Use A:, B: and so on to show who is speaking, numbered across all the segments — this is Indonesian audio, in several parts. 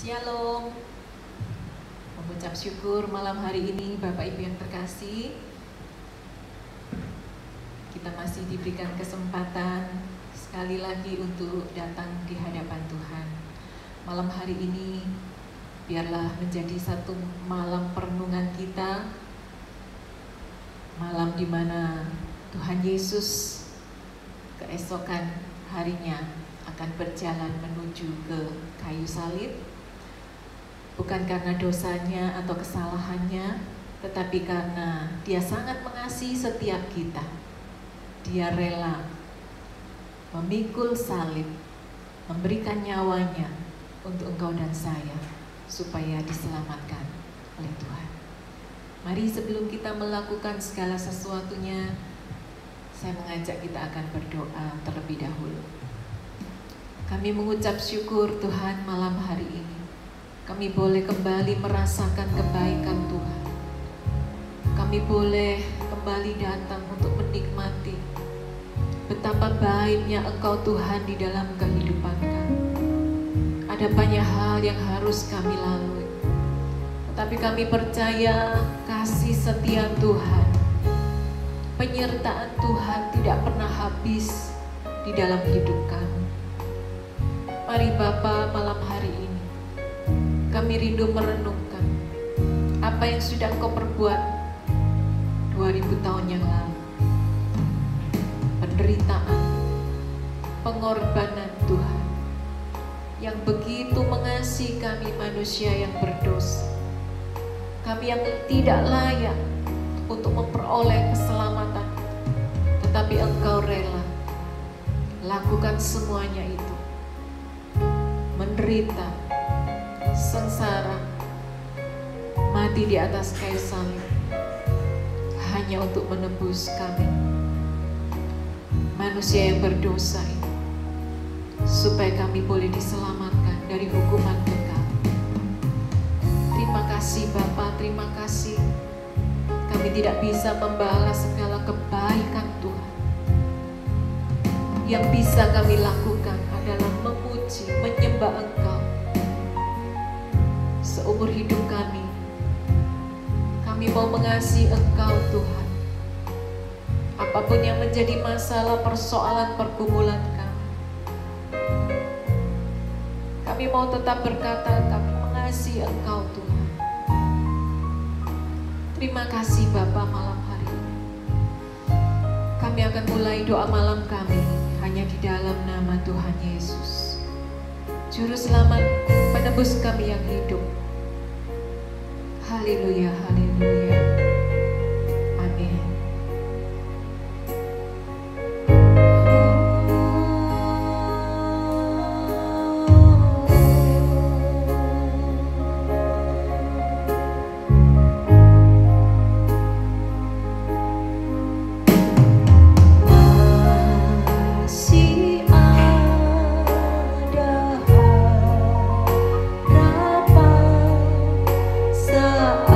A: Shalom. Mengucap syukur malam hari ini Bapak Ibu yang terkasih, kita masih diberikan kesempatan sekali lagi untuk datang di hadapan Tuhan. Malam hari ini biarlah menjadi satu malam perenungan kita, malam di mana Tuhan Yesus keesokan harinya akan berjalan menuju ke kayu salib. Bukan karena dosanya atau kesalahannya, tetapi karena Dia sangat mengasihi setiap kita. Dia rela memikul salib, memberikan nyawanya untuk engkau dan saya, supaya diselamatkan oleh Tuhan. Mari sebelum kita melakukan segala sesuatunya, saya mengajak kita akan berdoa terlebih dahulu. Kami mengucap syukur Tuhan malam hari ini. Kami boleh kembali merasakan kebaikan Tuhan. Kami boleh kembali datang untuk menikmati betapa baiknya Engkau Tuhan di dalam kehidupan kami. Ada banyak hal yang harus kami lalui, tetapi kami percaya kasih setia Tuhan, penyertaan Tuhan tidak pernah habis di dalam hidup kami. Mari Bapa, malam hari ini kami rindu merenungkan apa yang sudah Engkau perbuat 2000 tahun yang lalu. Penderitaan, pengorbanan Tuhan yang begitu mengasihi kami manusia yang berdosa. Kami yang tidak layak untuk memperoleh keselamatan, tetapi Engkau rela lakukan semuanya itu. Menderita, sengsara, mati di atas kayu salib hanya untuk menebus kami manusia yang berdosa ini, supaya kami boleh diselamatkan dari hukuman kekal. Terima kasih Bapa, terima kasih. Kami tidak bisa membalas segala kebaikan Tuhan. Yang bisa kami lakukan adalah memuji, menyembah Engkau. Seumur hidup kami mau mengasihi Engkau Tuhan. Apapun yang menjadi masalah, persoalan, pergumulan kami mau tetap berkata kami mengasihi Engkau Tuhan. Terima kasih Bapa malam hari ini. Kami akan mulai doa malam kami hanya di dalam nama Tuhan Yesus, Juru Selamat, penebus kami yang hidup. Haleluya, haleluya. Amin.
B: Saat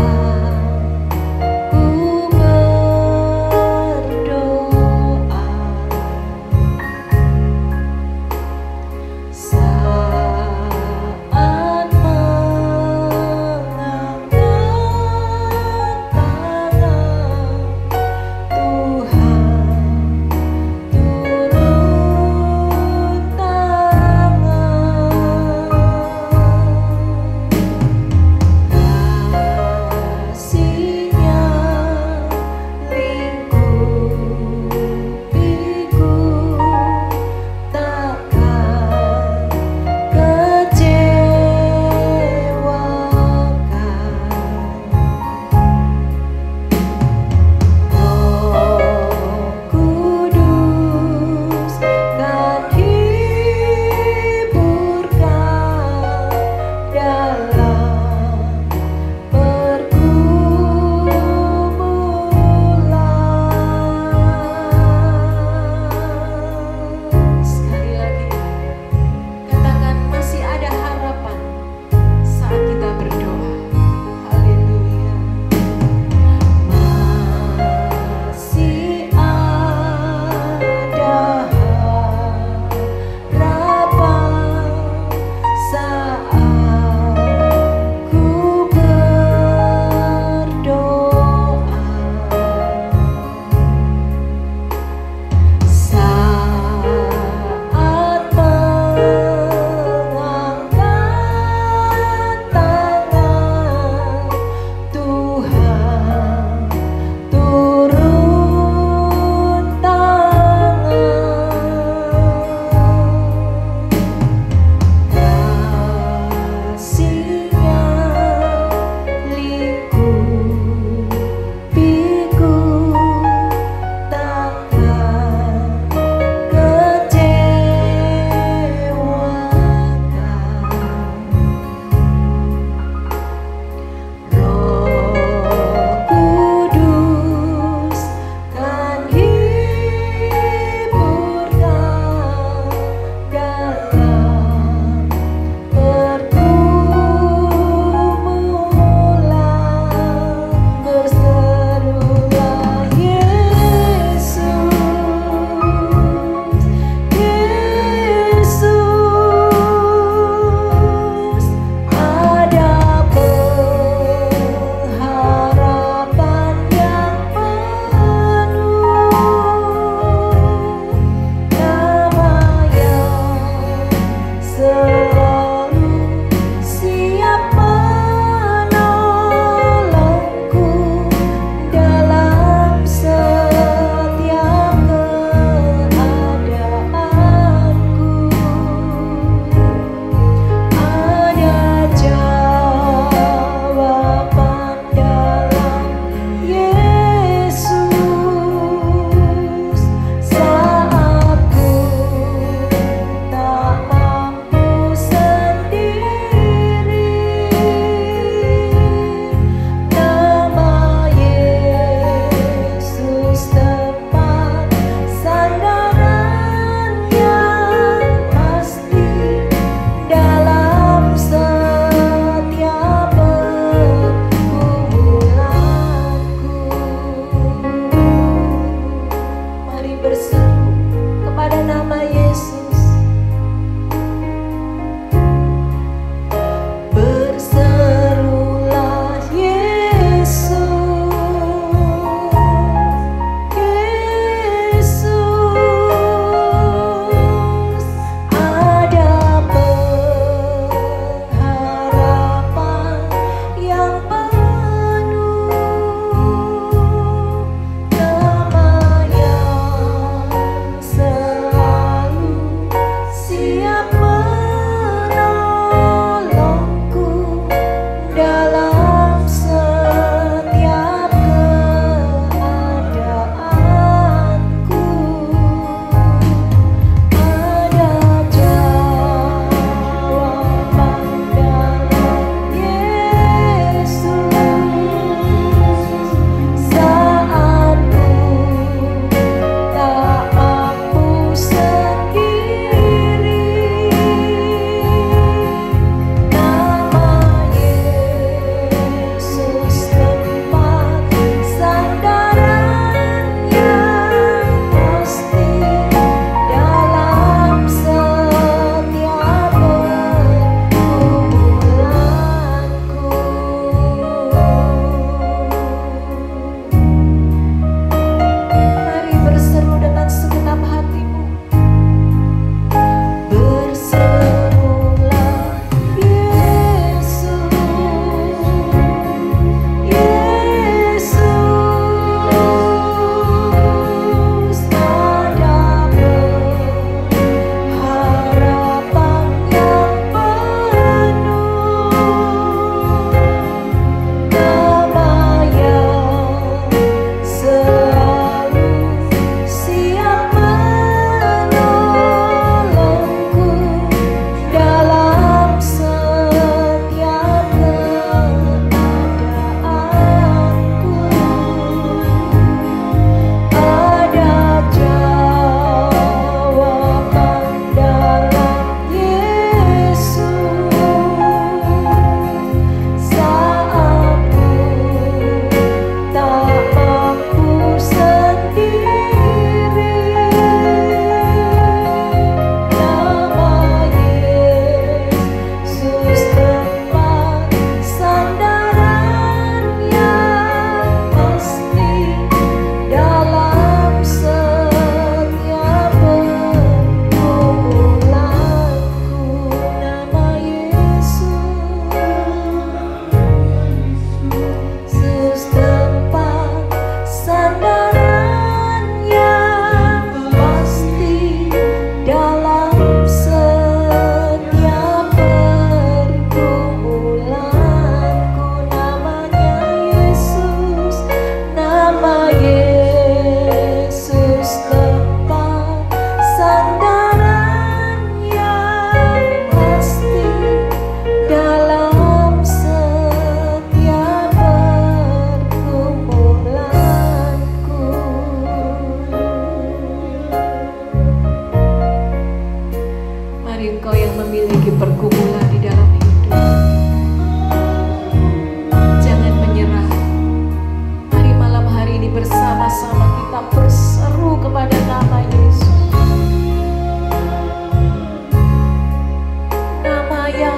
A: nama yang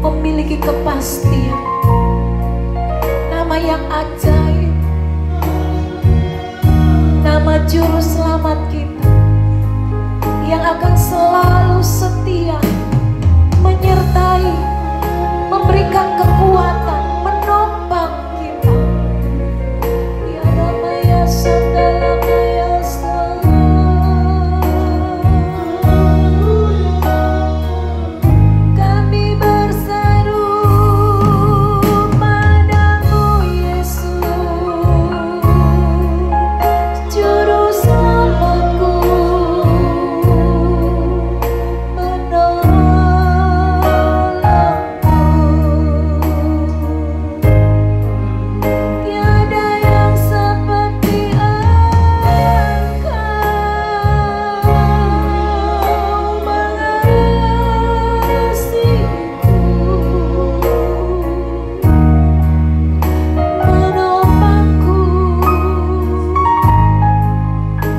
A: memiliki kepastian, nama yang ajaib, nama juru selamat kita yang akan selalu setia, menyertai, memberikan kekuatan, menopang kita. Ya Ramaya Sandalamaya Salam, kami berseru padamu Yesus, Juru Selamatku, tiada yang seperti Engkau mengasihiku, menopangku,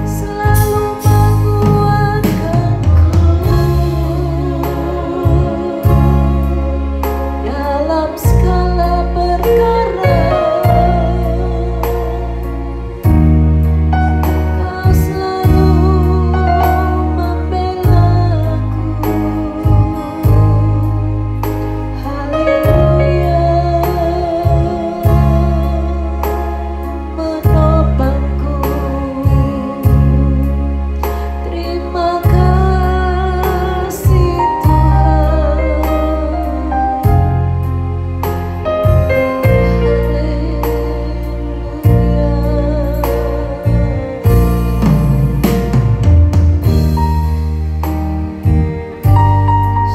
A: selalu menguatkanku dalam segala perkara. Kau selalu membelaku. Haleluya, menopangku. Terima kasih Tuhan.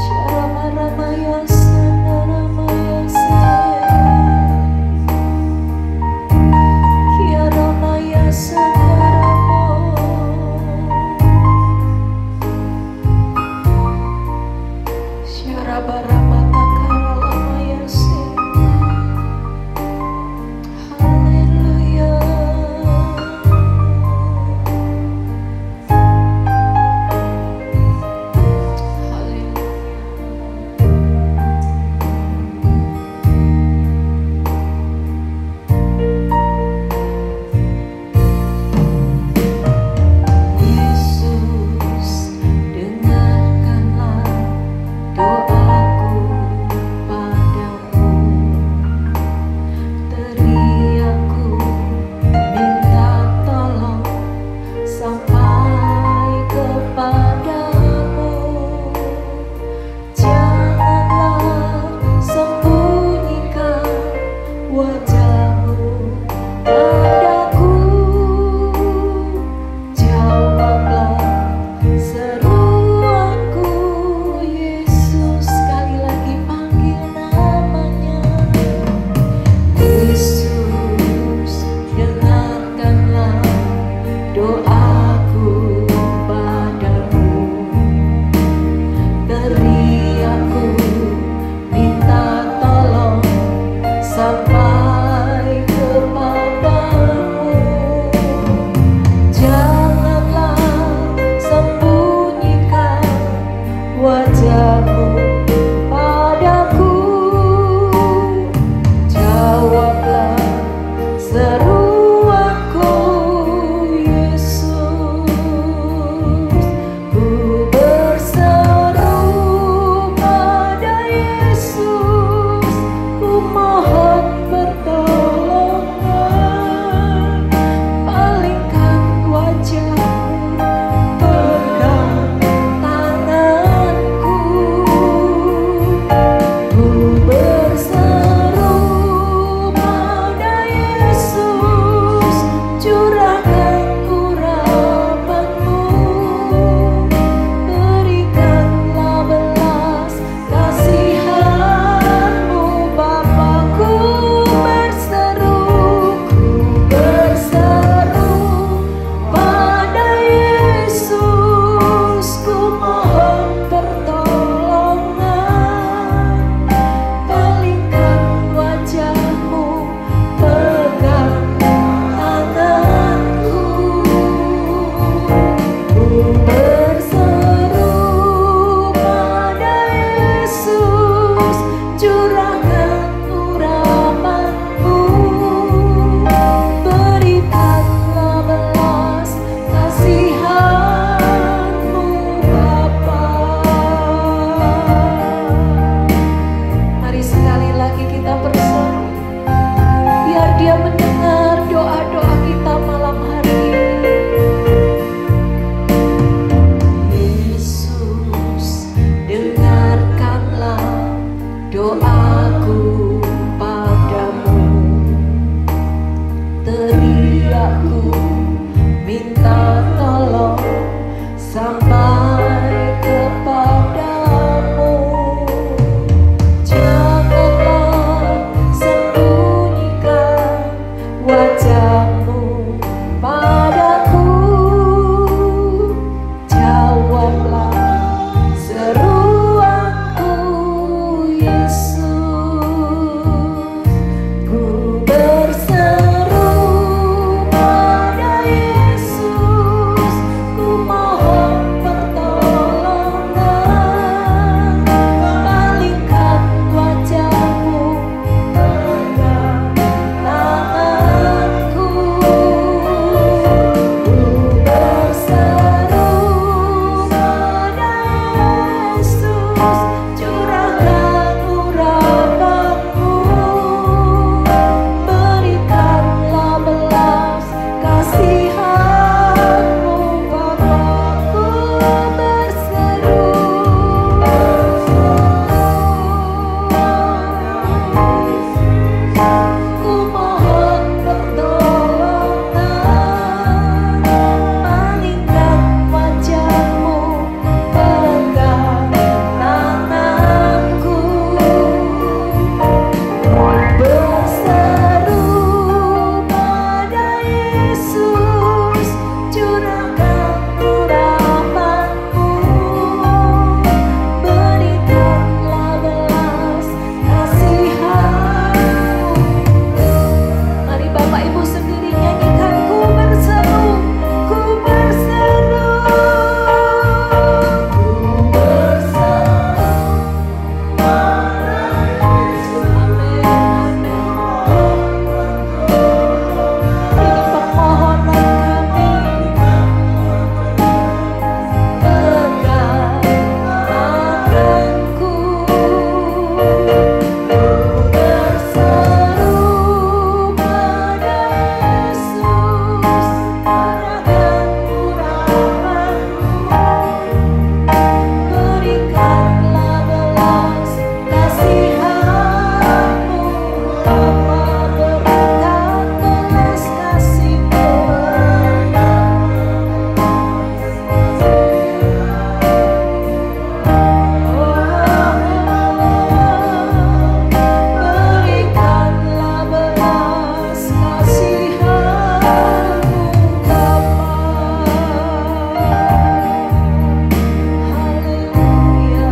A: Shararamaya Sandaramaya Kiaramaya Sandaramo Sharabaramata Karalamaya Haleluya. Yesus, dengarkanlah doaku. doaku padamu, teriakku minta tolong sampai kepadamu. Janganlah sembunyikan wajahmu padaku, jawablah seruanku Yesus. Ku berseru pada Yesus, ku mohon pertolongan, palingkan wajahmu, pegang tanganku. Ku berseru pada Yesus, curahkan urapanmu, berikanlah belas kasihanmu, Bapa. Ku berseru, ku mohon pertolongan, palingkan wajahmu, pegang tanganku. Berseru pada Yesus, curahkan urapanmu, berikanlah belas kasihanmu. Mari Bapak Ibu sendiri nyanyikan, ku berseru, ku berseru, ku berseru pada Yesus. Amin, amin. Ini permohonan kami, pegang tanganku. Berseru pada Yesus, arahkan urapanmu, berikanlah belas kasihanmu, Bapa. Berikan belas kasih-Mu. Berikanlah belas kasihan-Mu, Bapa. Haleluya.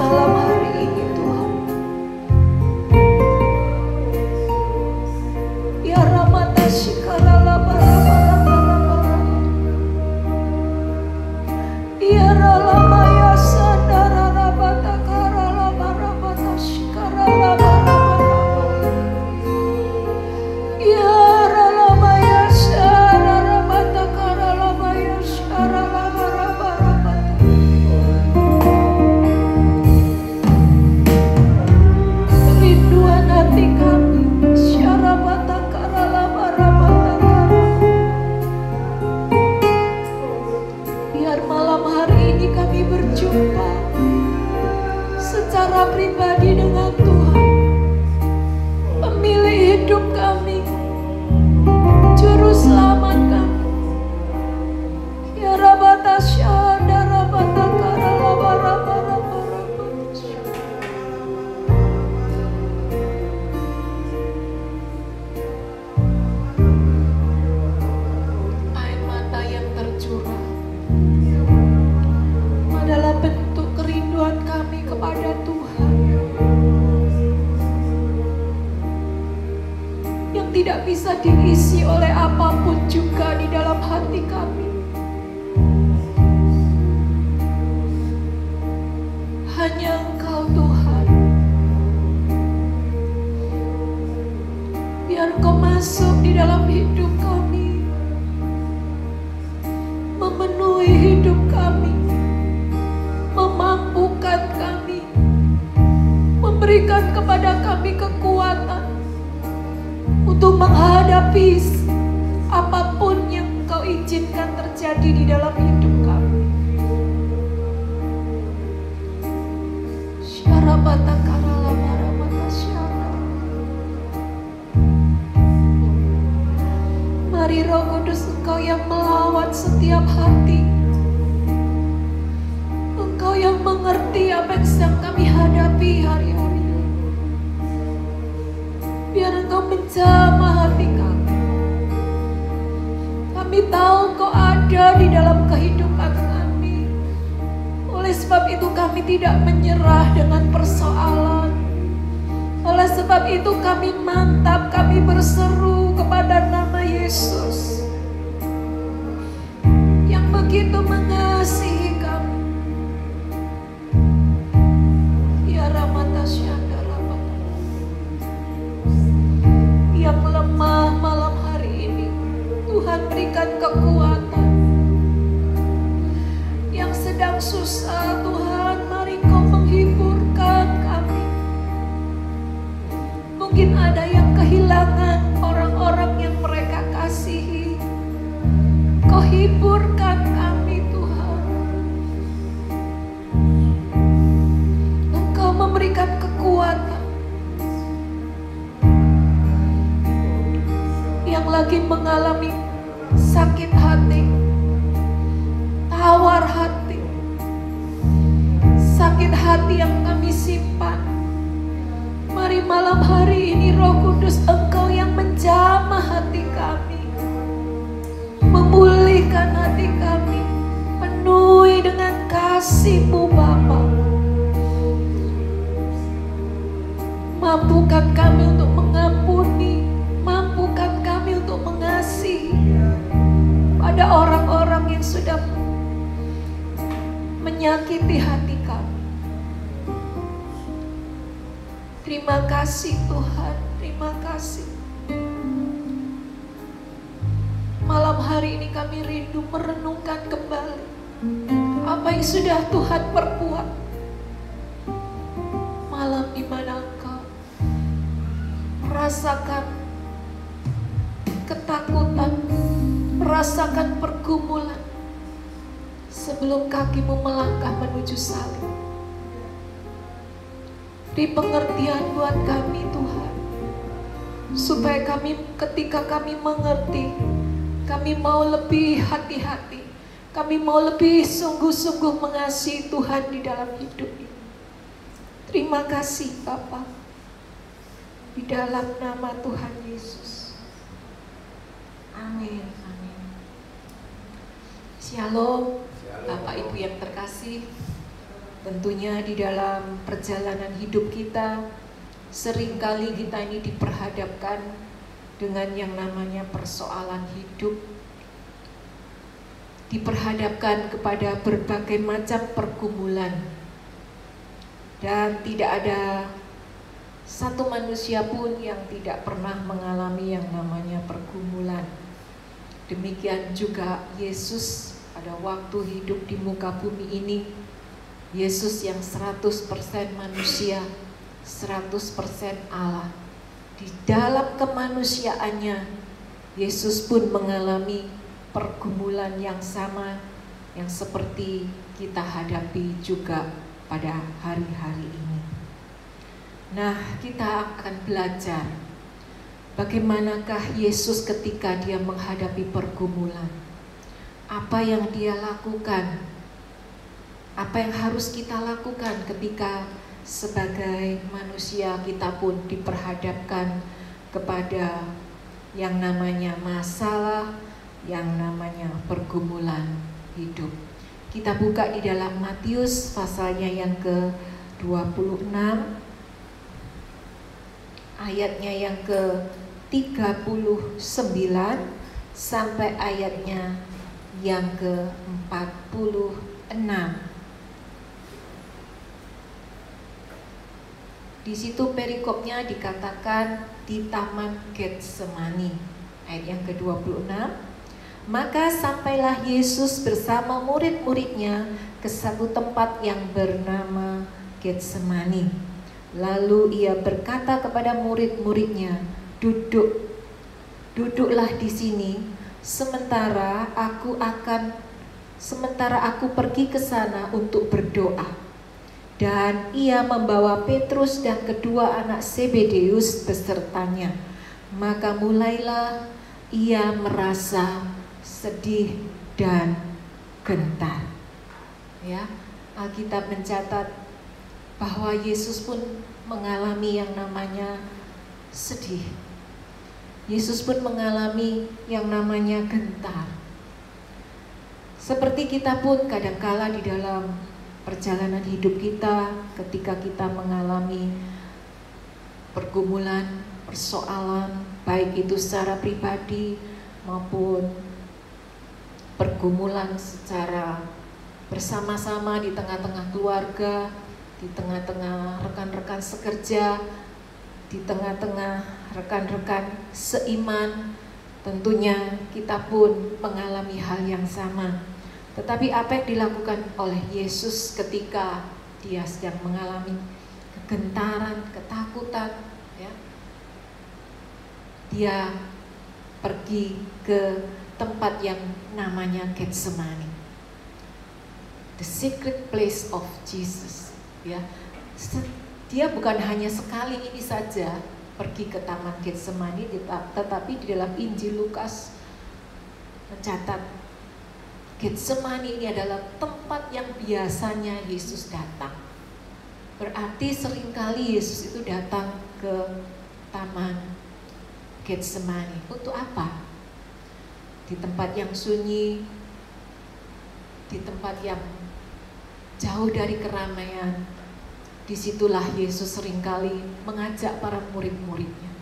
A: malam hari ini Tuhan. Ya Ramata Shikarala Bara. Ya Ralamaya Sandara Rabata Karala Barabata Shikarala Bara. Ya Ralamaya Sandara Rabata Karala Maya Sharala Barabata. Kerinduan hati kami Syarabata Karala Barabata Karala. Biar malam hari ini kami berjumpa secara pribadi dengan Tuhan, pemilik hidup kami, juru selamat kami. Ya Rabata Syada Rabata Karala Barabata. Air mata yang tercurah adalah bentuk kerinduan kami kepada Tuhan yang tidak bisa diisi oleh apapun juga di dalam hati kami. Hanya Engkau Tuhan. Biar Engkau masuk di dalam hidup kami, memenuhi hidup kami, memampukan kami, memberikan kepada kami kekuatan untuk menghadapi apapun yang Engkau izinkan terjadi di dalam hidup kami. Syarabata Karala Barabata Syara. Mari Roh Kudus, Engkau yang melawat setiap hati, Engkau yang mengerti apa yang sedang kami hadapi hari-hari ini. Biar Engkau menjamah hati kami. Kami tahu Engkau ada di dalam kehidupan kami. Oleh sebab itu kami tidak menyerah dengan persoalan. Oleh sebab itu kami mantap, kami berseru kepada nama Yesus yang begitu mengasihi kami. Ya Ramata Syanda Ramata. Yang lemah malam hari ini Tuhan berikan kekuatan. Yang sedang susah Tuhan, mari Kau menghiburkan kami. Mungkin ada yang kehilangan orang-orang yang mereka kasihi. Kau hiburkan kami Tuhan. Engkau memberikan kekuatan. Yang lagi mengalami sakit hati, tawar hati, sakit hati yang kami simpan. Mari malam hari ini Roh Kudus, Engkau yang menjamah hati kami, memulihkan hati kami, penuhi dengan kasih-Mu Bapa. Mampukan kami untuk mengampuni, mampukan kami untuk mengasihi pada orang-orang yang sudah menyakiti hati kami. Terima kasih Tuhan, terima kasih. Malam hari ini kami rindu merenungkan kembali apa yang sudah Tuhan perbuat. Malam di mana Engkau merasakan ketakutan, merasakan pergumulan sebelum kaki-Mu melangkah menuju salib. Beri pengertian buat kami Tuhan, supaya kami ketika kami mengerti, kami mau lebih hati-hati, kami mau lebih sungguh-sungguh mengasihi Tuhan di dalam hidup ini. Terima kasih Bapa, di dalam nama Tuhan Yesus. Amin. Amin. Shalom, Bapak Ibu yang terkasih. Tentunya di dalam perjalanan hidup kita, seringkali kita ini diperhadapkan dengan yang namanya persoalan hidup, diperhadapkan kepada berbagai macam pergumulan, dan tidak ada satu manusia pun yang tidak pernah mengalami yang namanya pergumulan. Demikian juga Yesus pada waktu hidup di muka bumi ini, Yesus yang 100% manusia, 100% Allah. Di dalam kemanusiaannya, Yesus pun mengalami pergumulan yang sama yang seperti kita hadapi juga pada hari-hari ini. Nah, kita akan belajar bagaimanakah Yesus ketika dia menghadapi pergumulan. Apa yang dia lakukan? Apa yang harus kita lakukan ketika sebagai manusia kita pun diperhadapkan kepada yang namanya masalah, yang namanya pergumulan hidup. Kita buka di dalam Matius pasalnya yang ke-26, ayatnya yang ke-39 sampai ayatnya yang ke-46. Di situ perikopnya dikatakan di Taman Getsemani, ayat yang ke-26. Maka sampailah Yesus bersama murid-muridnya ke satu tempat yang bernama Getsemani. Lalu ia berkata kepada murid-muridnya, duduklah di sini, sementara aku pergi ke sana untuk berdoa. Dan ia membawa Petrus dan kedua anak Zebedeus besertanya. Maka mulailah ia merasa sedih dan gentar. Ya, Alkitab mencatat bahwa Yesus pun mengalami yang namanya sedih. Yesus pun mengalami yang namanya gentar. Seperti kita pun kadangkala di dalam perjalanan hidup kita, ketika kita mengalami pergumulan, persoalan, baik itu secara pribadi maupun pergumulan secara bersama-sama di tengah-tengah keluarga, di tengah-tengah rekan-rekan sekerja, di tengah-tengah rekan-rekan seiman, tentunya kita pun mengalami hal yang sama. Tetapi apa yang dilakukan oleh Yesus ketika dia sedang mengalami kegentaran, ketakutan, ya, dia pergi ke tempat yang namanya Getsemani, the secret place of Jesus. Ya, dia bukan hanya sekali ini saja pergi ke Taman Getsemani, tetapi di dalam Injil Lukas mencatat Getsemani ini adalah tempat yang biasanya Yesus datang. Berarti seringkali Yesus itu datang ke Taman Getsemani. Untuk apa? Di tempat yang sunyi, di tempat yang jauh dari keramaian. Disitulah Yesus seringkali mengajak para murid-muridnya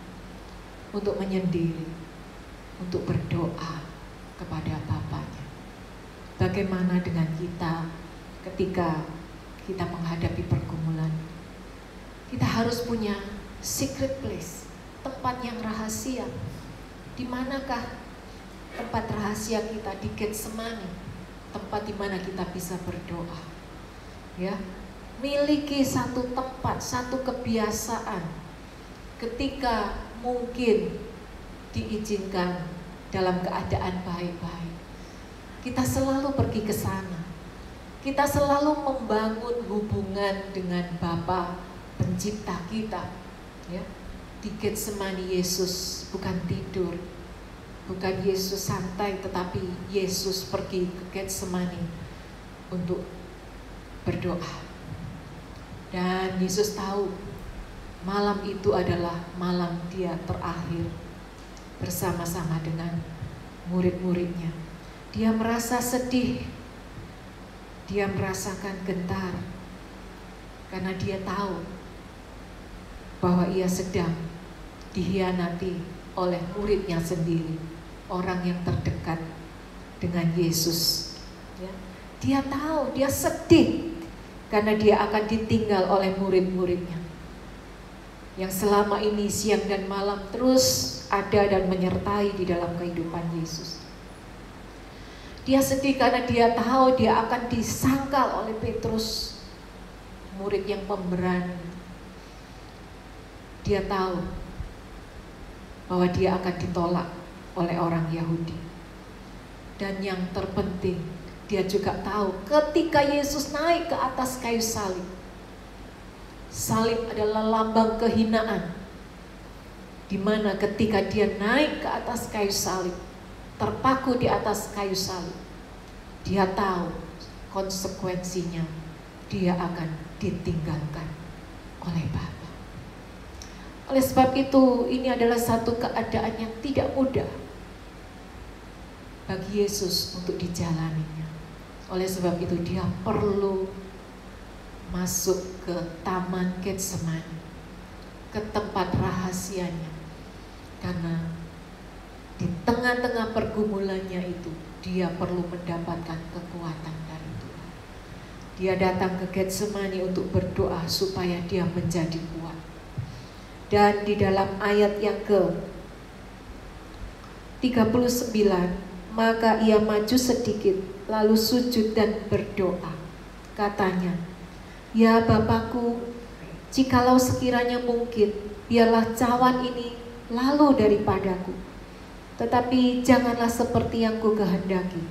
A: untuk menyendiri, untuk berdoa kepada Bapanya. Bagaimana dengan kita ketika kita menghadapi pergumulan? Kita harus punya secret place, tempat yang rahasia. Di manakah tempat rahasia kita? Di Getsemani, tempat di mana kita bisa berdoa. Ya, miliki satu tempat, satu kebiasaan ketika mungkin diizinkan dalam keadaan baik-baik. Kita selalu pergi ke sana. Kita selalu membangun hubungan dengan Bapa Pencipta kita. Ya, di Getsemani Yesus bukan tidur, bukan Yesus santai, tetapi Yesus pergi ke Getsemani untuk berdoa. Dan Yesus tahu malam itu adalah malam dia terakhir bersama-sama dengan murid-muridnya. Dia merasa sedih, dia merasakan gentar, karena dia tahu bahwa ia sedang dihianati oleh muridnya sendiri, orang yang terdekat dengan Yesus. Ya. Dia tahu, dia sedih karena dia akan ditinggal oleh murid-muridnya yang selama ini siang dan malam terus ada dan menyertai di dalam kehidupan Yesus. Dia sedih karena dia tahu dia akan disangkal oleh Petrus, murid yang pemberani. Dia tahu bahwa dia akan ditolak oleh orang Yahudi. Dan yang terpenting, dia juga tahu ketika Yesus naik ke atas kayu salib, salib adalah lambang kehinaan, di mana ketika dia naik ke atas kayu salib, terpaku di atas kayu salib, dia tahu konsekuensinya, dia akan ditinggalkan oleh Bapa. Oleh sebab itu, ini adalah satu keadaan yang tidak mudah bagi Yesus untuk dijalaninya. Oleh sebab itu, dia perlu masuk ke taman Getsemani, ke tempat rahasianya, karena di tengah-tengah pergumulannya itu dia perlu mendapatkan kekuatan dari Tuhan. Dia datang ke Getsemani untuk berdoa supaya dia menjadi kuat. Dan di dalam ayat yang ke-39, maka ia maju sedikit lalu sujud dan berdoa. Katanya, "Ya Bapakku, jikalau sekiranya mungkin, biarlah cawan ini lalu daripadaku. Tetapi janganlah seperti yang ku kehendaki,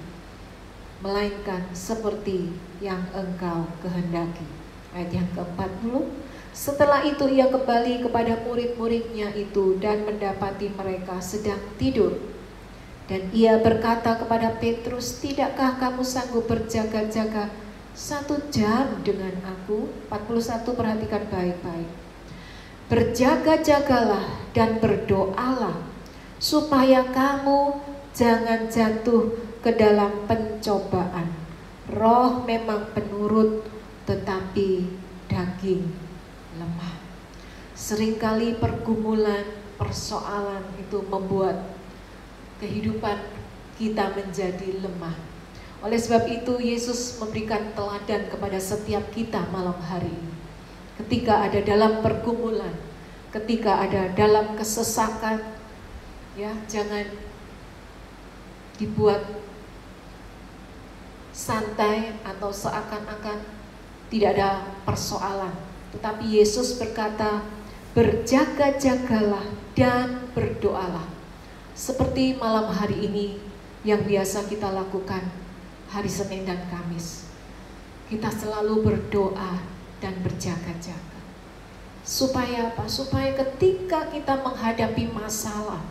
A: melainkan seperti yang Engkau kehendaki." Ayat yang ke-40. Setelah itu ia kembali kepada murid-muridnya itu dan mendapati mereka sedang tidur. Dan ia berkata kepada Petrus, "Tidakkah kamu sanggup berjaga-jaga 1 jam dengan aku?" 41, perhatikan baik-baik. "Berjaga-jagalah dan berdoalah, supaya kamu jangan jatuh ke dalam pencobaan. Roh memang penurut, tetapi daging lemah." Seringkali pergumulan, persoalan itu membuat kehidupan kita menjadi lemah. Oleh sebab itu Yesus memberikan teladan kepada setiap kita malam hari ini. Ketika ada dalam pergumulan, ketika ada dalam kesesakan, ya, jangan dibuat santai atau seakan-akan tidak ada persoalan. Tetapi Yesus berkata, "Berjaga-jagalah dan berdoalah." Seperti malam hari ini yang biasa kita lakukan hari Senin dan Kamis. Kita selalu berdoa dan berjaga-jaga. Supaya apa? Supaya ketika kita menghadapi masalah,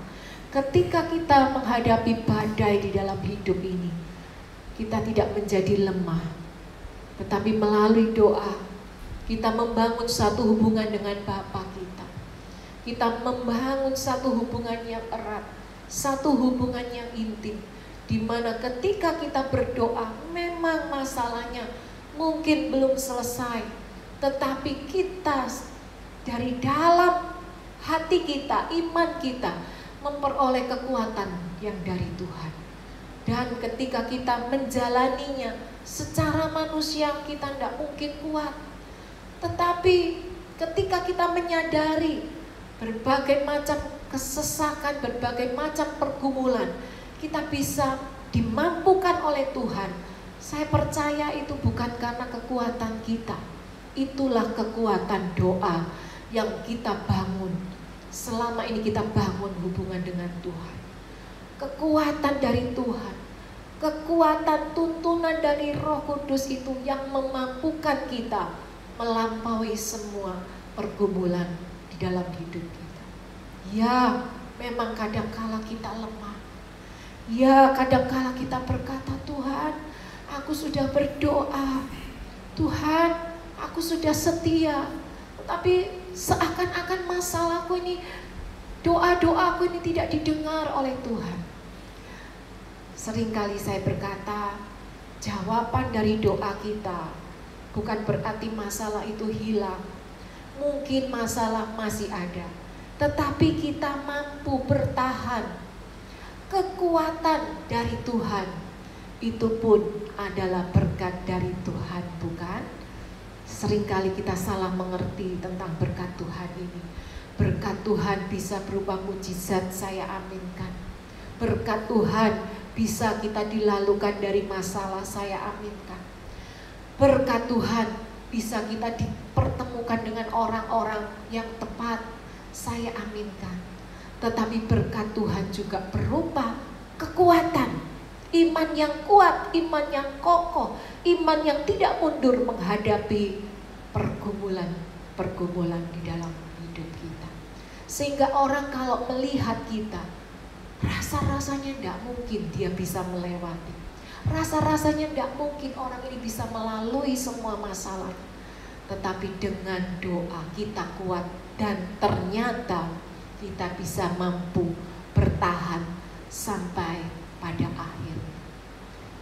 A: ketika kita menghadapi badai di dalam hidup ini, kita tidak menjadi lemah. Tetapi melalui doa, kita membangun satu hubungan dengan Bapa kita. Kita membangun satu hubungan yang erat, satu hubungan yang intim, di mana ketika kita berdoa, memang masalahnya mungkin belum selesai, tetapi kita dari dalam hati kita, iman kita, memperoleh kekuatan yang dari Tuhan. Dan ketika kita menjalaninya secara manusia, kita tidak mungkin kuat. Tetapi ketika kita menyadari berbagai macam kesesakan, berbagai macam pergumulan, kita bisa dimampukan oleh Tuhan. Saya percaya itu bukan karena kekuatan kita. Itulah kekuatan doa yang kita bangun. Selama ini kita bangun hubungan dengan Tuhan. Kekuatan dari Tuhan, kekuatan tuntunan dari Roh Kudus itu yang memampukan kita melampaui semua pergumulan di dalam hidup kita. Ya, memang kadangkala kita lemah. Ya, kadangkala kita berkata, "Tuhan, aku sudah berdoa. Tuhan, aku sudah setia." Tetapi seakan-akan masalahku ini, doa-doaku ini tidak didengar oleh Tuhan. Seringkali saya berkata, jawaban dari doa kita Bukan berarti masalah itu hilang. Mungkin masalah masih ada, tetapi kita mampu bertahan. Kekuatan dari Tuhan itu pun adalah berkat dari Tuhan, bukan? Seringkali kita salah mengerti tentang berkat Tuhan ini. Berkat Tuhan bisa berupa mujizat, saya aminkan. Berkat Tuhan bisa kita dilalukan dari masalah, saya aminkan. Berkat Tuhan bisa kita dipertemukan dengan orang-orang yang tepat, saya aminkan. Tetapi berkat Tuhan juga berupa kekuatan, iman yang kuat, iman yang kokoh, iman yang tidak mundur menghadapi pergumulan di dalam hidup kita. Sehingga orang kalau melihat kita, rasa-rasanya tidak mungkin dia bisa melewati. Rasa-rasanya tidak mungkin orang ini bisa melalui semua masalah. Tetapi dengan doa kita kuat dan ternyata kita bisa mampu bertahan sampai pada akhir.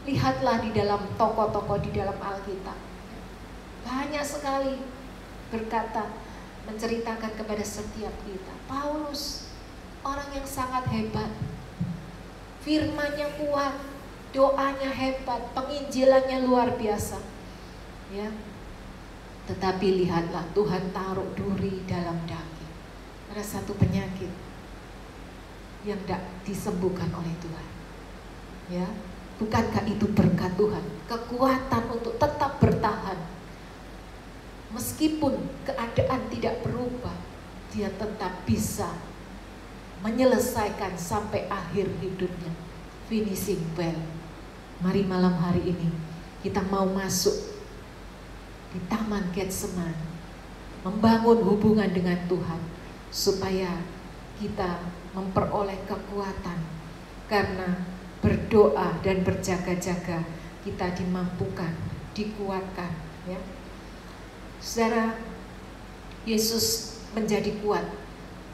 A: Lihatlah di dalam tokoh-tokoh di dalam Alkitab. Banyak sekali berkata, menceritakan kepada setiap kita. Paulus, orang yang sangat hebat. Firman-Nya kuat, doanya hebat, penginjilannya luar biasa. Ya. Tetapi lihatlah, Tuhan taruh duri dalam daging. Ada satu penyakit yang tidak disembuhkan oleh Tuhan. Ya, bukankah itu berkat Tuhan? Kekuatan untuk tetap bertahan. Meskipun keadaan tidak berubah, dia tetap bisa menyelesaikan sampai akhir hidupnya. Finishing well. Mari malam hari ini kita mau masuk di Taman Getsemani, membangun hubungan dengan Tuhan, supaya kita memperoleh kekuatan. Karena berdoa dan berjaga-jaga kita dimampukan, dikuatkan. Ya. Saudara, Yesus menjadi kuat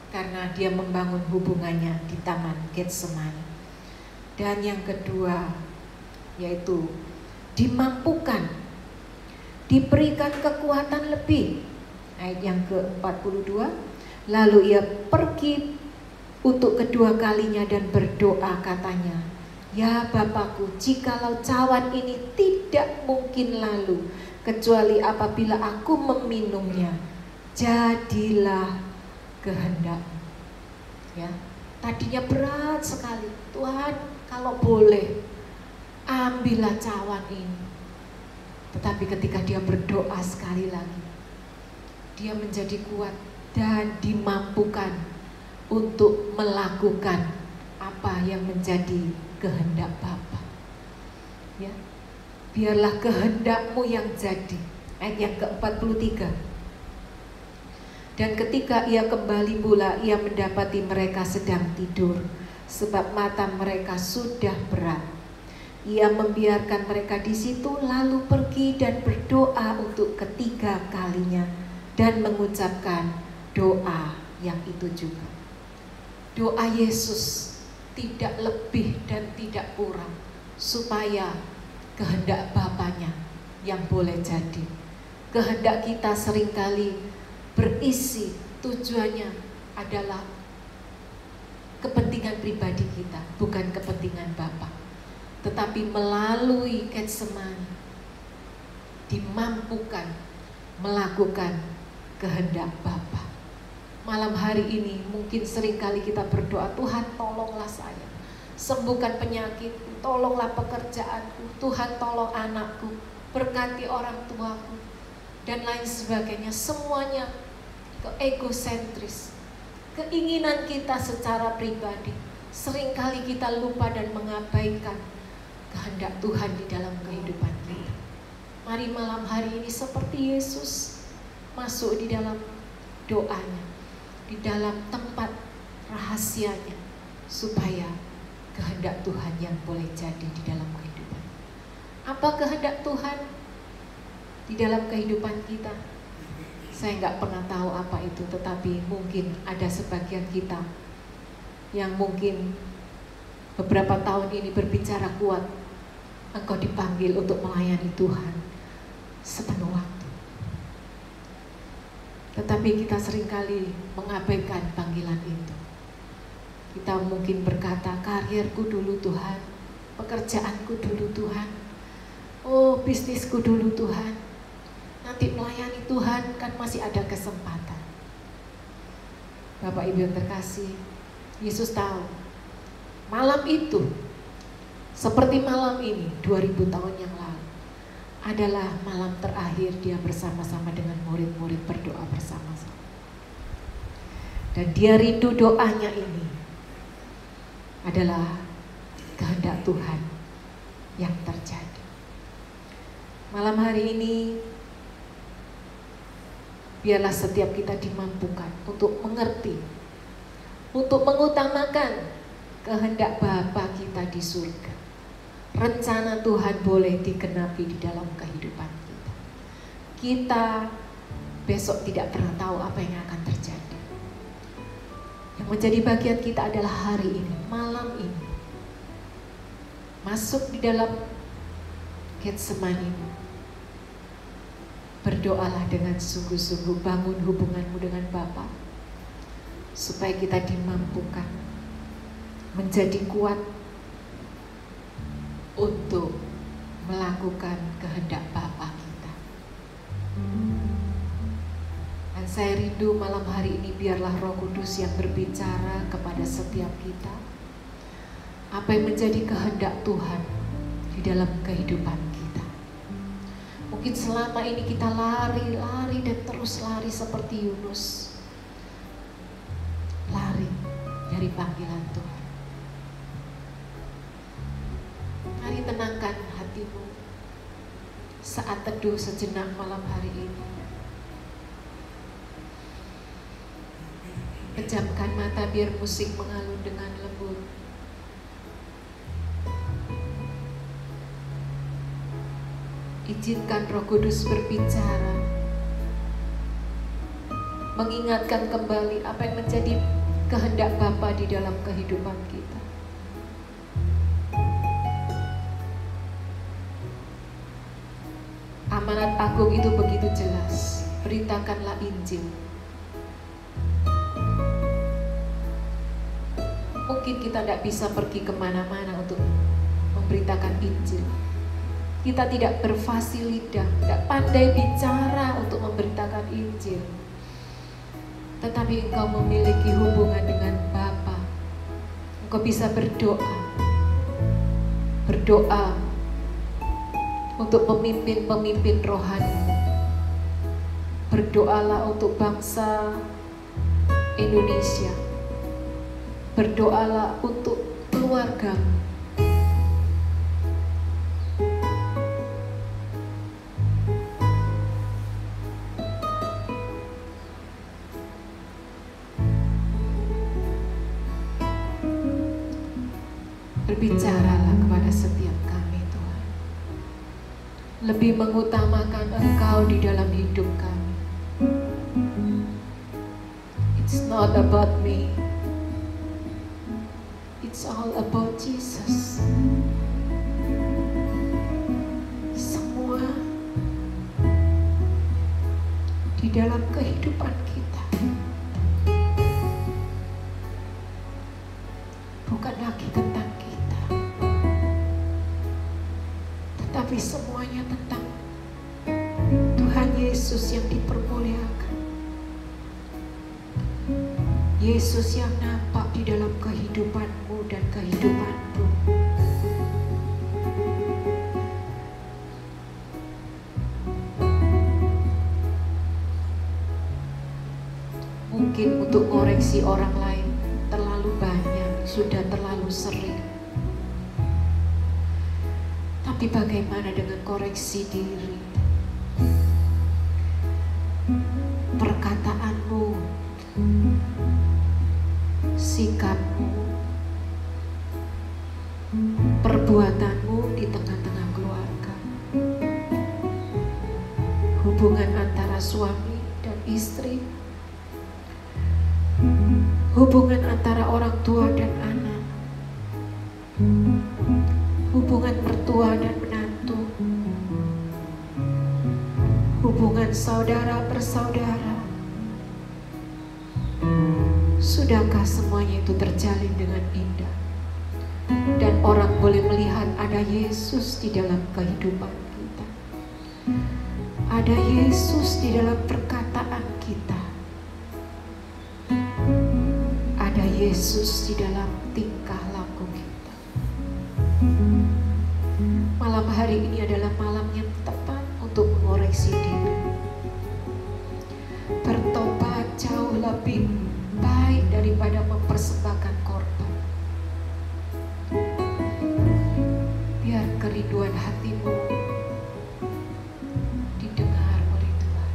A: karena dia membangun hubungannya di Taman Getsemani. Dan yang kedua, yaitu dimampukan, diberikan kekuatan lebih. Ayat yang ke-42, lalu ia pergi untuk kedua kalinya dan berdoa, katanya, ya Bapakku, jikalau cawan ini tidak mungkin lalu, kecuali apabila aku meminumnya, jadilah kehendak-Mu. Ya, tadinya berat sekali. Tuhan, kalau boleh, ambillah cawan ini. Tetapi ketika dia berdoa sekali lagi, dia menjadi kuat dan dimampukan untuk melakukan apa yang menjadi kehendak Bapa. Ya, biarlah kehendak-Mu yang jadi. Ayat yang ke-43. Dan ketika ia kembali pula, ia mendapati mereka sedang tidur, sebab mata mereka sudah berat. Ia membiarkan mereka di situ, lalu pergi dan berdoa untuk ketiga kalinya, dan mengucapkan doa yang itu juga. Doa Yesus tidak lebih dan tidak kurang, supaya kehendak Bapanya yang boleh jadi. Kehendak kita seringkali berisi, tujuannya adalah kepentingan pribadi kita, bukan kepentingan Bapa. Tetapi melalui Getsemani dimampukan melakukan kehendak Bapa. Malam hari ini mungkin seringkali kita berdoa, Tuhan tolonglah saya, sembuhkan penyakitku, tolonglah pekerjaanku, Tuhan tolong anakku, berkati orang tuaku, dan lain sebagainya. Semuanya egosentris, keinginan kita secara pribadi. Seringkali kita lupa dan mengabaikan kehendak Tuhan di dalam kehidupan kita. Mari malam hari ini seperti Yesus, masuk di dalam doanya, di dalam tempat rahasianya, supaya kehendak Tuhan yang boleh jadi di dalam kehidupan. Apa kehendak Tuhan di dalam kehidupan kita? Saya nggak pernah tahu apa itu, tetapi mungkin ada sebagian kita yang mungkin beberapa tahun ini berbicara kuat, engkau dipanggil untuk melayani Tuhan. sepenuh waktu. Tetapi kita seringkali mengabaikan panggilan itu. Kita mungkin berkata, karirku dulu Tuhan, pekerjaanku dulu Tuhan, oh bisnisku dulu Tuhan, nanti melayani Tuhan kan masih ada kesempatan. Bapak Ibu yang terkasih, Yesus tahu malam itu seperti malam ini 2000 tahun yang lalu adalah malam terakhir dia bersama-sama dengan murid-murid berdoa bersama-sama. Dan dia rindu doanya ini adalah kehendak Tuhan yang terjadi. Malam hari ini biarlah setiap kita dimampukan untuk mengerti, untuk mengutamakan kehendak Bapa kita di surga. Rencana Tuhan boleh digenapi di dalam kehidupan kita. Kita besok tidak pernah tahu apa yang akan terjadi. Yang menjadi bagian kita adalah hari ini, malam ini. Masuk di dalam Getsemani. Berdoalah dengan sungguh-sungguh, bangun hubunganmu dengan Bapa, supaya kita dimampukan menjadi kuat untuk melakukan kehendak Bapa kita. Dan saya rindu malam hari ini biarlah Roh Kudus yang berbicara kepada setiap kita. Apa yang menjadi kehendak Tuhan di dalam kehidupan kita. Mungkin selama ini kita lari dan terus lari seperti Yunus. Lari dari panggilan Tuhan. Mari tenangkan hatimu saat teduh sejenak malam hari ini. Pejamkan mata biar musik mengalun dengan lembut. Izinkan Roh Kudus berbicara, mengingatkan kembali apa yang menjadi kehendak Bapa di dalam kehidupan kita. Amanat agung itu begitu jelas. Beritakanlah Injil. Mungkin kita tidak bisa pergi kemana-mana untuk memberitakan Injil. Kita tidak berfasih lidah, tidak pandai bicara untuk memberitakan Injil. Tetapi engkau memiliki hubungan dengan Bapa. Engkau bisa berdoa. Berdoa untuk pemimpin-pemimpin rohani. Berdoalah untuk bangsa Indonesia. Berdoalah untuk keluarga. Berbicaralah kepada setiap kami Tuhan. Lebih mengutamakan Engkau di dalam hidup kami. It's not about me. It's all about Jesus. Semua di dalam kehidupan kita bukan lagi tentang kita, tetapi semuanya tentang Tuhan Yesus yang dipermuliakan. Yesus yang nampak di dalam kehidupanmu dan kehidupanku. Mungkin untuk koreksi orang lain terlalu banyak, sudah terlalu sering. Tapi bagaimana dengan koreksi diri? Perkataanmu, sikapmu, perbuatanmu di tengah-tengah keluarga, hubungan antara suami dan istri, hubungan antara orang tua dan anak, hubungan mertua dan menantu, dengan saudara persaudara. Sudahkah semuanya itu terjalin dengan indah? Dan orang boleh melihat ada Yesus di dalam kehidupan kita. Ada Yesus di dalam perkataan kita. Ada Yesus di dalam tingkah laku kita. Malam hari ini adalah malam yang tepat untuk mengoreksi diri. Bertobat jauh lebih baik daripada mempersembahkan korban. Biar kerinduan hatimu didengar oleh Tuhan.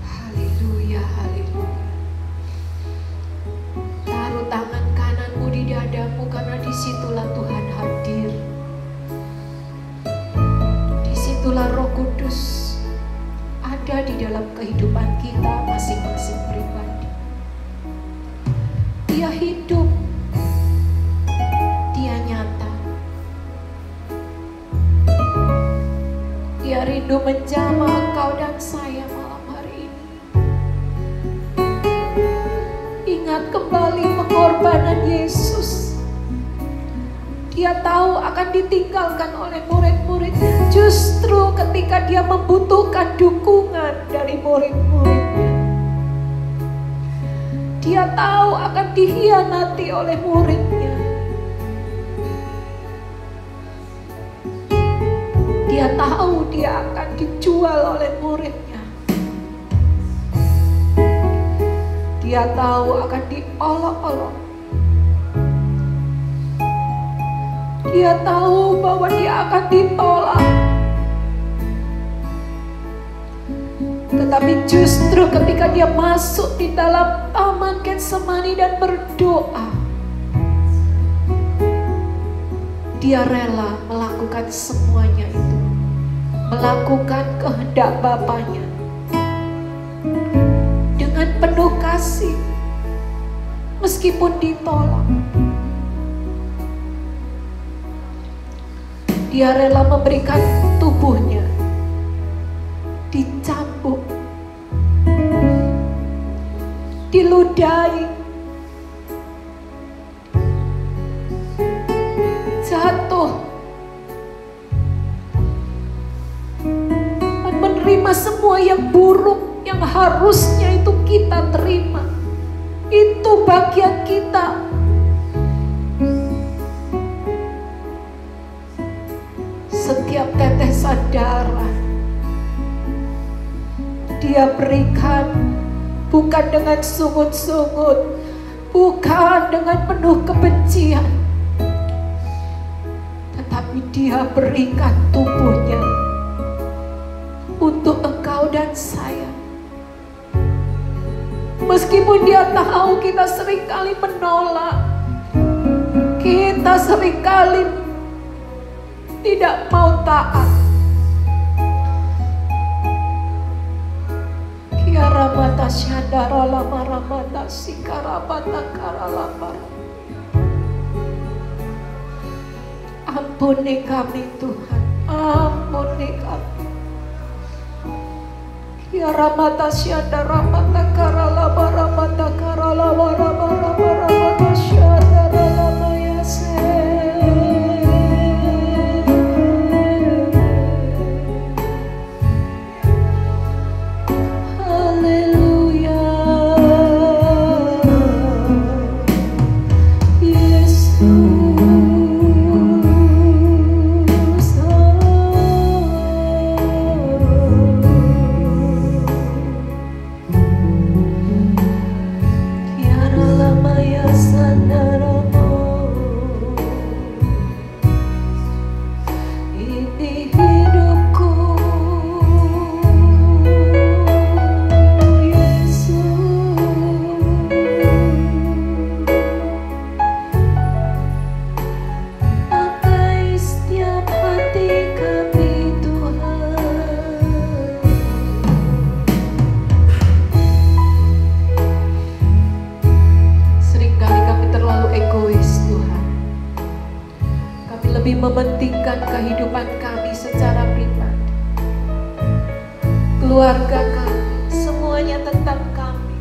A: Haleluya, haleluya. Taruh tangan kananmu di dadamu, karena disitulah Tuhan hadir. Disitulah Roh Kudus ada di dalam kehidupan kita masing-masing pribadi. Dia hidup, dia nyata, dia rindu menjamah engkau dan saya malam hari ini. Ingat kembali pengorbanan Yesus. Dia tahu akan ditinggalkan oleh murid-muridnya, justru ketika dia membutuhkan dukungan dari murid-muridnya. Dia tahu akan dikhianati oleh muridnya. Dia tahu dia akan dijual oleh muridnya. Dia tahu akan diolok-olok. Dia tahu bahwa dia akan ditolak. Tetapi justru ketika dia masuk di dalam taman Getsemani dan berdoa, dia rela melakukan semuanya itu, melakukan kehendak Bapanya dengan penuh kasih, meskipun ditolak. Dia rela memberikan tubuhnya dicambuk, diludahi, jatuh, dan menerima semua yang buruk yang harusnya itu kita terima. Itu bagian kita. Setiap tetesan darah dia berikan bukan dengan sungut-sungut, bukan dengan penuh kebencian, tetapi dia berikan tubuhnya untuk engkau dan saya. Meskipun dia tahu kita seringkali menolak, kita seringkali tidak mau taat. Kiara mata syadara lamara mata sikara mata kara lamara. Ampuni kami Tuhan, ampuni kami. Kiara mata syadara mata kara lamara mata kara lamara mara mata syadara lamaya se. Sana mementingkan kehidupan kami secara pribadi, keluarga kami, semuanya tentang kami.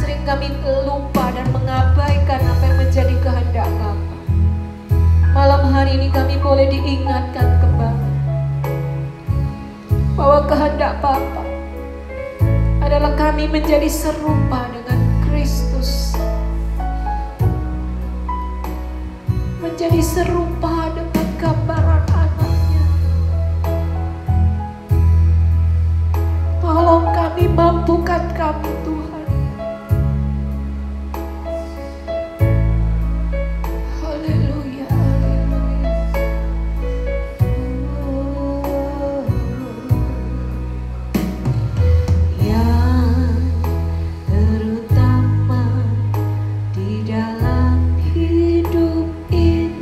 A: Sering kami lupa dan mengabaikan apa yang menjadi kehendak Bapa. Malam hari ini kami boleh diingatkan kembali bahwa kehendak Bapa adalah kami menjadi serupa dengan Kristus, menjadi serupa dengan gambaran anaknya. Tolong kami, mampukan kami Tuhan. Haleluya, haleluya. Yang terutama di dalam hidup ini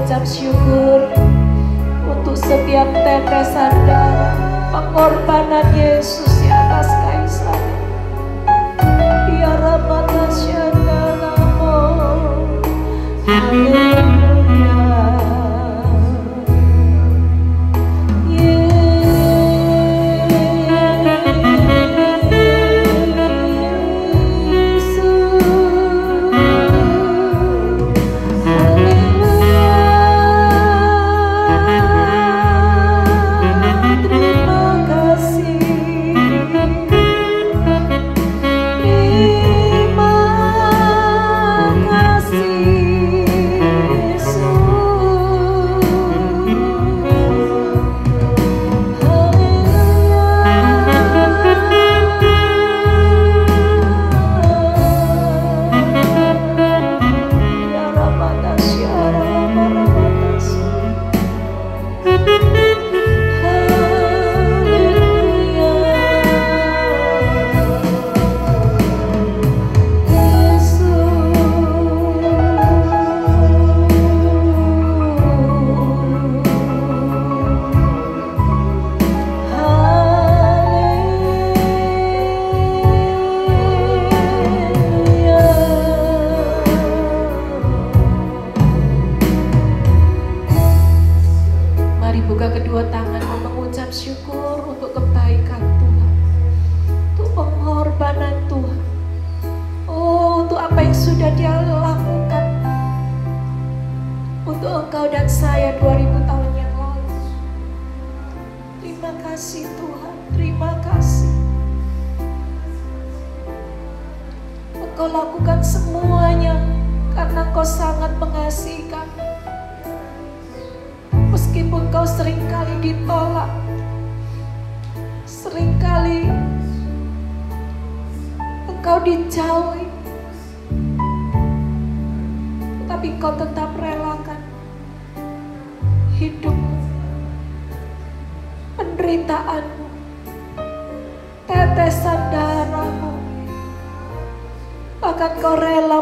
A: mengucap syukur untuk setiap tetesan darah pengorbanan Yesus di atas kayu salib. Ya Rabbana syadalamo, haleluya.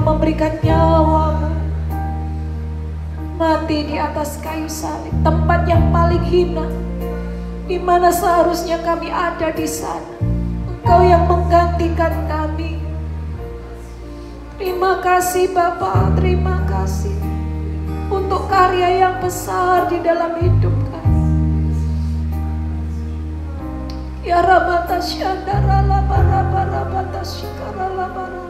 A: Memberikan nyawamu mati di atas kayu salib, tempat yang paling hina, di mana seharusnya kami ada di sana. Engkau yang menggantikan kami. Terima kasih Bapa, terima kasih untuk karya yang besar di dalam hidup kami. Ya Rabbana syadara la bara bata syikara la bara.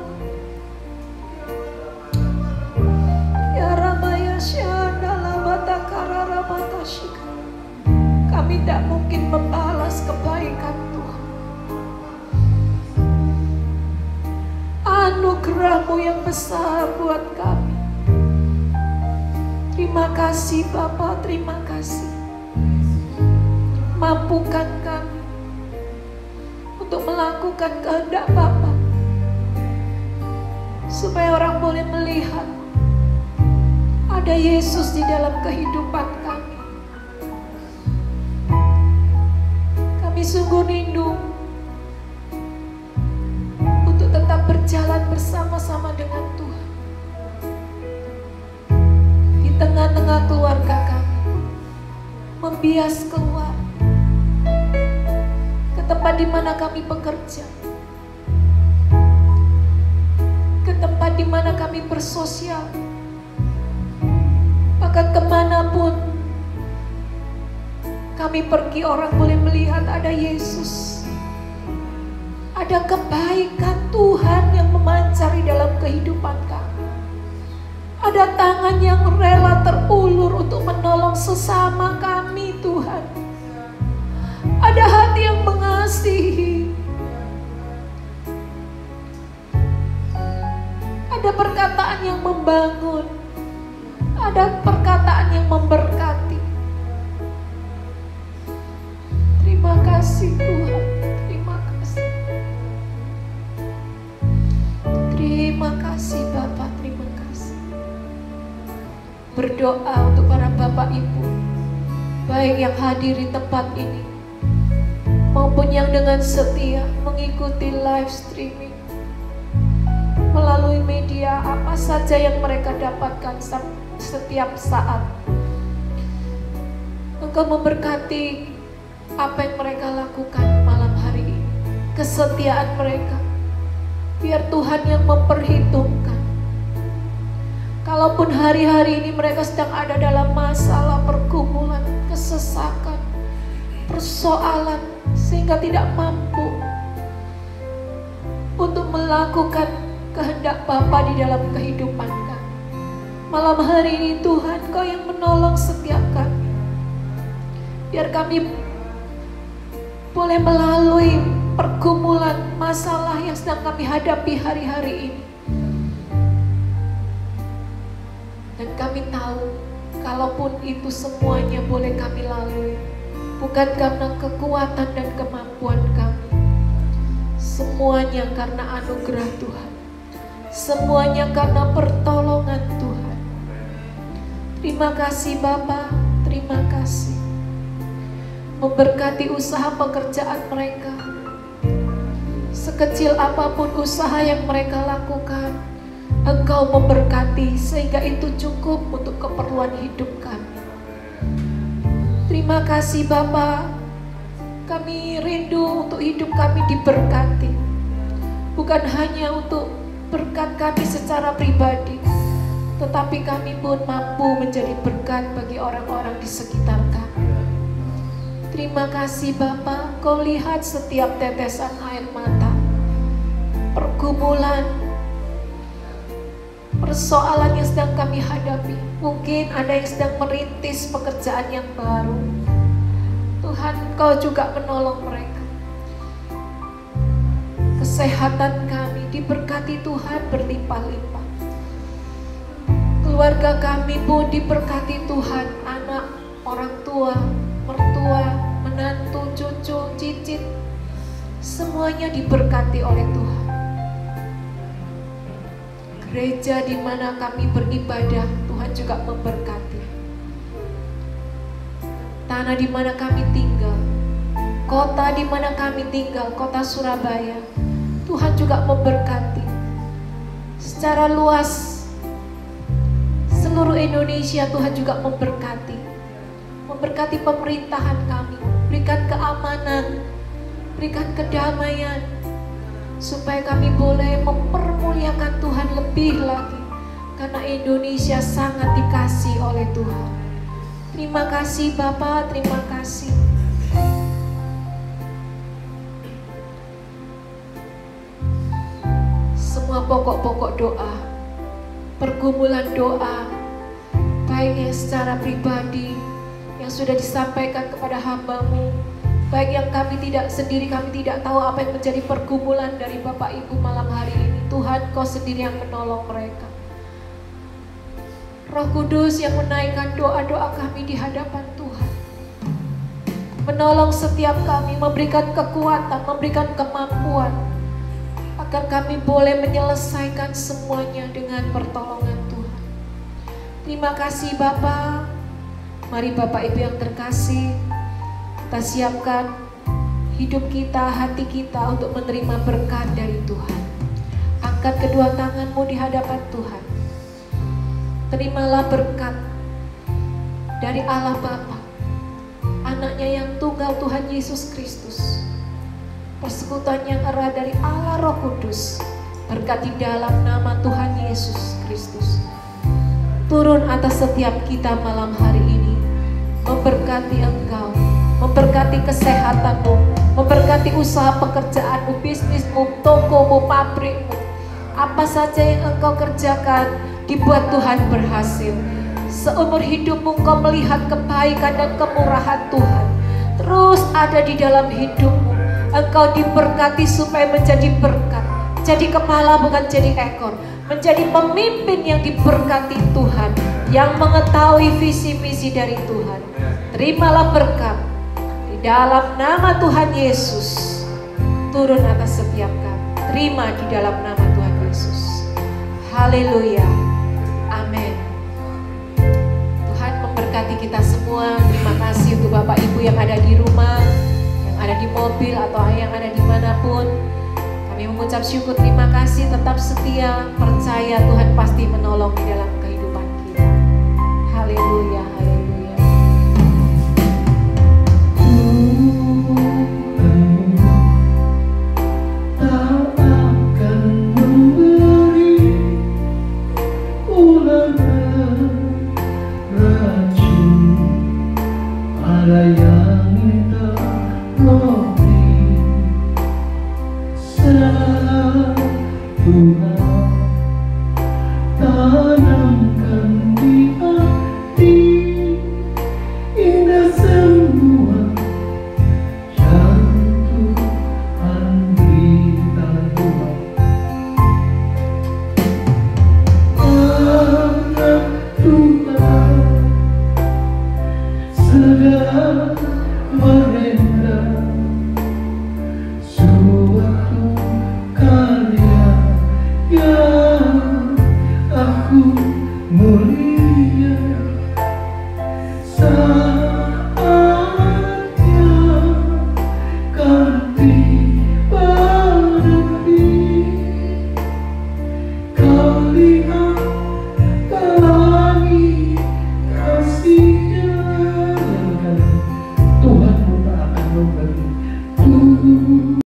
A: Kami tidak mungkin membalas kebaikan Tuhan. Anugerah-Mu yang besar buat kami. Terima kasih Bapa, terima kasih. Mampukan kami untuk melakukan kehendak Bapa, supaya orang boleh melihat ada Yesus di dalam kehidupan kami. Kami sungguh rindu untuk tetap berjalan bersama-sama dengan Tuhan di tengah-tengah keluarga kami, membias keluar ke tempat di mana kami bekerja, ke tempat di mana kami bersosial. Bahkan kemanapun kami pergi, orang boleh melihat ada Yesus, ada kebaikan Tuhan yang memancar di dalam kehidupan kami. Ada tangan yang rela terulur untuk menolong sesama kami Tuhan. Ada hati yang mengasihi. Ada perkataan yang membangun. Ada perkataan yang memberkati. Terima kasih Tuhan, terima kasih. Terima kasih Bapak, terima kasih. Berdoa untuk para Bapak Ibu, baik yang hadir di tempat ini maupun yang dengan setia mengikuti live streaming melalui media apa saja yang mereka dapatkan setiap saat. Engkau memberkati apa yang mereka lakukan malam hari ini, kesetiaan mereka. Biar Tuhan yang memperhitungkan. Kalaupun hari-hari ini mereka sedang ada dalam masalah, pergumulan, kesesakan, persoalan, sehingga tidak mampu untuk melakukan kehendak Bapa di dalam kehidupan kami. Malam hari ini Tuhan, Kau yang menolong setiap kami. Biar kami boleh melalui pergumulan, masalah yang sedang kami hadapi hari-hari ini. Dan kami tahu, kalaupun itu semuanya boleh kami lalui, bukan karena kekuatan dan kemampuan kami. Semuanya karena anugerah Tuhan. Semuanya karena pertolongan Tuhan. Terima kasih Bapa, terima kasih. Memberkati usaha pekerjaan mereka. Sekecil apapun usaha yang mereka lakukan, Engkau memberkati sehingga itu cukup untuk keperluan hidup kami. Terima kasih Bapa. Kami rindu untuk hidup kami diberkati. Bukan hanya untuk berkat kami secara pribadi, tetapi kami pun mampu menjadi berkat bagi orang-orang di sekitar kami. Terima kasih Bapa, Kau lihat setiap tetesan air mata, pergumulan, persoalan yang sedang kami hadapi. Mungkin ada yang sedang merintis pekerjaan yang baru. Tuhan, Kau juga menolong mereka. Kesehatan kami diberkati Tuhan berlimpah-limpah. Keluarga kami pun diberkati Tuhan, anak, orang tua, mertua, menantu, cucu, cicit, semuanya diberkati oleh Tuhan. Gereja di mana kami beribadah, Tuhan juga memberkati. Tanah di mana kami tinggal, kota di mana kami tinggal, kota Surabaya, Tuhan juga memberkati. Secara luas, seluruh Indonesia Tuhan juga memberkati. Memberkati pemerintahan kami, berikan keamanan, berikan kedamaian, supaya kami boleh mempermuliakan Tuhan lebih lagi, karena Indonesia sangat dikasihi oleh Tuhan. Terima kasih Bapa, terima kasih. Semua pokok-pokok doa, pergumulan doa, baik yang secara pribadi, yang sudah disampaikan kepada hamba-Mu, baik yang kami tidak sendiri, kami tidak tahu apa yang menjadi pergumulan dari Bapak Ibu malam hari ini. Tuhan, Kau sendiri yang menolong mereka. Roh Kudus yang menaikkan doa-doa kami di hadapan Tuhan, menolong setiap kami, memberikan kekuatan, memberikan kemampuan, agar kami boleh menyelesaikan semuanya dengan pertolongan Tuhan. Terima kasih Bapa. Mari Bapak Ibu yang terkasih, kita siapkan hidup kita, hati kita untuk menerima berkat dari Tuhan. Angkat kedua tanganmu di hadapan Tuhan. Terimalah berkat dari Allah Bapa, Anaknya yang tunggal Tuhan Yesus Kristus, persekutuan yang erat dari Allah Roh Kudus, berkat di dalam nama Tuhan Yesus Kristus turun atas setiap kita malam hari ini, memberkati engkau, memberkati kesehatanmu, memberkati usaha pekerjaanmu, bisnismu, tokomu, pabrikmu, apa saja yang engkau kerjakan, dibuat Tuhan berhasil. Seumur hidupmu engkau melihat kebaikan dan kemurahan Tuhan terus ada di dalam hidupmu. Engkau diberkati supaya menjadi berkat, jadi kepala bukan jadi ekor, menjadi pemimpin yang diberkati Tuhan, yang mengetahui visi misi dari Tuhan. Terimalah berkat di dalam nama Tuhan Yesus, turun atas setiap kami. Terima di dalam nama Tuhan Yesus. Haleluya. Amin. Tuhan memberkati kita semua. Terima kasih untuk Bapak Ibu yang ada di rumah, yang ada di mobil, atau yang ada dimanapun. Kami mengucap syukur, terima kasih. Tetap setia, percaya Tuhan pasti menolong di dalam kehidupan kita. Haleluya, haleluya.
B: Ada yang minta roti Tuhan tanamkan di hati indah semua yang Tuhan berikan Tuhan. Anak Tuhan segala mereka suatu karya yang aku mulia.